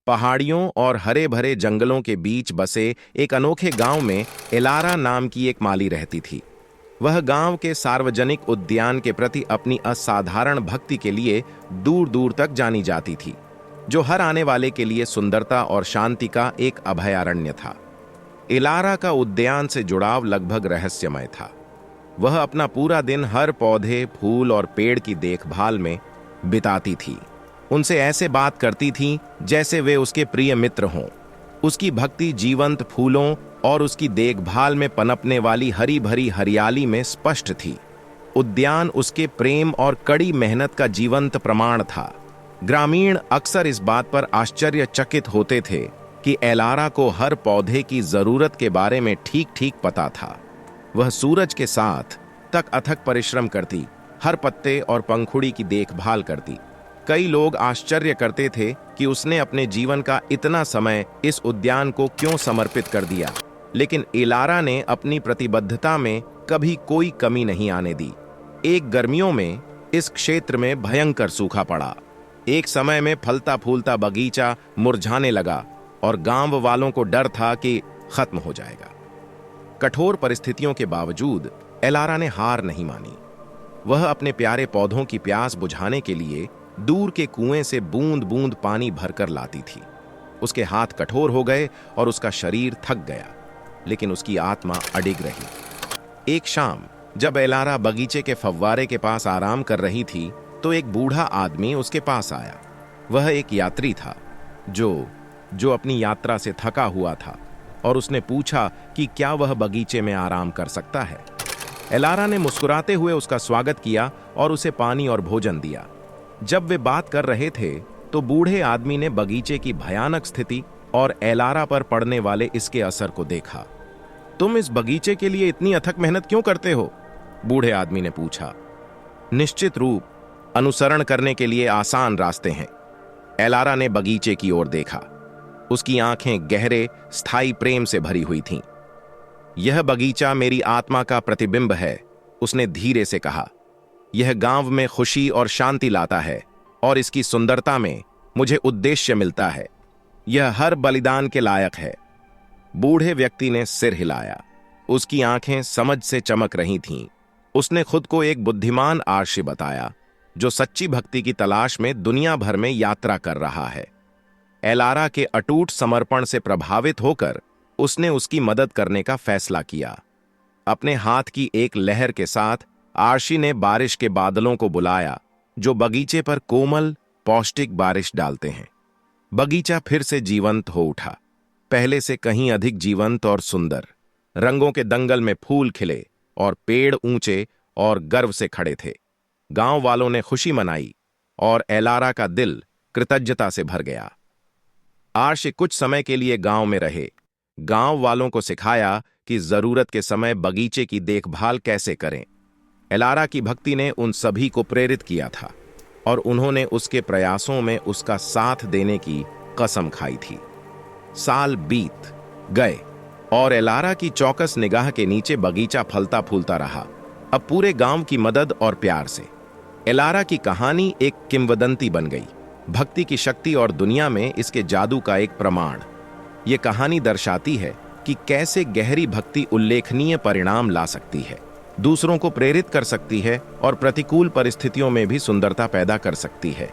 पहाड़ियों और हरे भरे जंगलों के बीच बसे एक अनोखे गांव में एलारा नाम की एक माली रहती थी। वह गांव के सार्वजनिक उद्यान के प्रति अपनी असाधारण भक्ति के लिए दूर दूर तक जानी जाती थी, जो हर आने वाले के लिए सुंदरता और शांति का एक अभयारण्य था। एलारा का उद्यान से जुड़ाव लगभग रहस्यमय था। वह अपना पूरा दिन हर पौधे, फूल और पेड़ की देखभाल में बिताती थी। उनसे ऐसे बात करती थी जैसे वे उसके प्रिय मित्र हों। उसकी भक्ति जीवंत फूलों और उसकी देखभाल में पनपने वाली हरी भरी हरियाली में स्पष्ट थी। उद्यान उसके प्रेम और कड़ी मेहनत का जीवंत प्रमाण था। ग्रामीण अक्सर इस बात पर आश्चर्यचकित होते थे कि एलारा को हर पौधे की जरूरत के बारे में ठीक ठीक पता था। वह सूरज के साथ तक अथक परिश्रम करती, हर पत्ते और पंखुड़ी की देखभाल करती। कई लोग आश्चर्य करते थे कि उसने अपने जीवन का इतना समय इस उद्यान को क्यों समर्पित कर दिया, लेकिन एलारा ने अपनी प्रतिबद्धता में कभी कोई कमी नहीं आने दी। एक गर्मियों में इस क्षेत्र में भयंकर सूखा पड़ा। एक समय में फलता फूलता बगीचा मुरझाने लगा और गांव वालों को डर था कि खत्म हो जाएगा। कठोर परिस्थितियों के बावजूद एलारा ने हार नहीं मानी। वह अपने प्यारे पौधों की प्यास बुझाने के लिए दूर के कुएं से बूंद बूंद पानी भरकर लाती थी। उसके हाथ कठोर हो गए और उसका शरीर थक गया, लेकिन उसकी आत्मा अडिग रही। एक शाम जब एलारा बगीचे के फव्वारे के पास आराम कर रही थी, तो एक बूढ़ा आदमी उसके पास आया। वह एक यात्री था जो अपनी यात्रा से थका हुआ था, और उसने पूछा कि क्या वह बगीचे में आराम कर सकता है। एलारा ने मुस्कुराते हुए उसका स्वागत किया और उसे पानी और भोजन दिया। जब वे बात कर रहे थे तो बूढ़े आदमी ने बगीचे की भयानक स्थिति और एलारा पर पड़ने वाले इसके असर को देखा। तुम इस बगीचे के लिए इतनी अथक मेहनत क्यों करते हो? बूढ़े आदमी ने पूछा। निश्चित रूप, अनुसरण करने के लिए आसान रास्ते हैं। एलारा ने बगीचे की ओर देखा। उसकी आंखें गहरे, स्थायी प्रेम से भरी हुई थीं। यह बगीचा मेरी आत्मा का प्रतिबिंब है, उसने धीरे से कहा। यह गांव में खुशी और शांति लाता है, और इसकी सुंदरता में मुझे उद्देश्य मिलता है। यह हर बलिदान के लायक है। बूढ़े व्यक्ति ने सिर हिलाया। उसकी आंखें समझ से चमक रही थीं। उसने खुद को एक बुद्धिमान आर्षि बताया, जो सच्ची भक्ति की तलाश में दुनिया भर में यात्रा कर रहा है। एलारा के अटूट समर्पण से प्रभावित होकर उसने उसकी मदद करने का फैसला किया। अपने हाथ की एक लहर के साथ आर्षि ने बारिश के बादलों को बुलाया, जो बगीचे पर कोमल, पौष्टिक बारिश डालते हैं। बगीचा फिर से जीवंत हो उठा, पहले से कहीं अधिक जीवंत और सुंदर। रंगों के दंगल में फूल खिले और पेड़ ऊंचे और गर्व से खड़े थे। गांव वालों ने खुशी मनाई और एलारा का दिल कृतज्ञता से भर गया। आर्षि कुछ समय के लिए गांव में रहे। गांव वालों को सिखाया कि जरूरत के समय बगीचे की देखभाल कैसे करें। एलारा की भक्ति ने उन सभी को प्रेरित किया था, और उन्होंने उसके प्रयासों में उसका साथ देने की कसम खाई थी। साल बीत गए और एलारा की चौकस निगाह के नीचे बगीचा फलता फूलता रहा, अब पूरे गांव की मदद और प्यार से। एलारा की कहानी एक किंवदंती बन गई, भक्ति की शक्ति और दुनिया में इसके जादू का एक प्रमाण। ये कहानी दर्शाती है कि कैसे गहरी भक्ति उल्लेखनीय परिणाम ला सकती है, दूसरों को प्रेरित कर सकती है और प्रतिकूल परिस्थितियों में भी सुंदरता पैदा कर सकती है।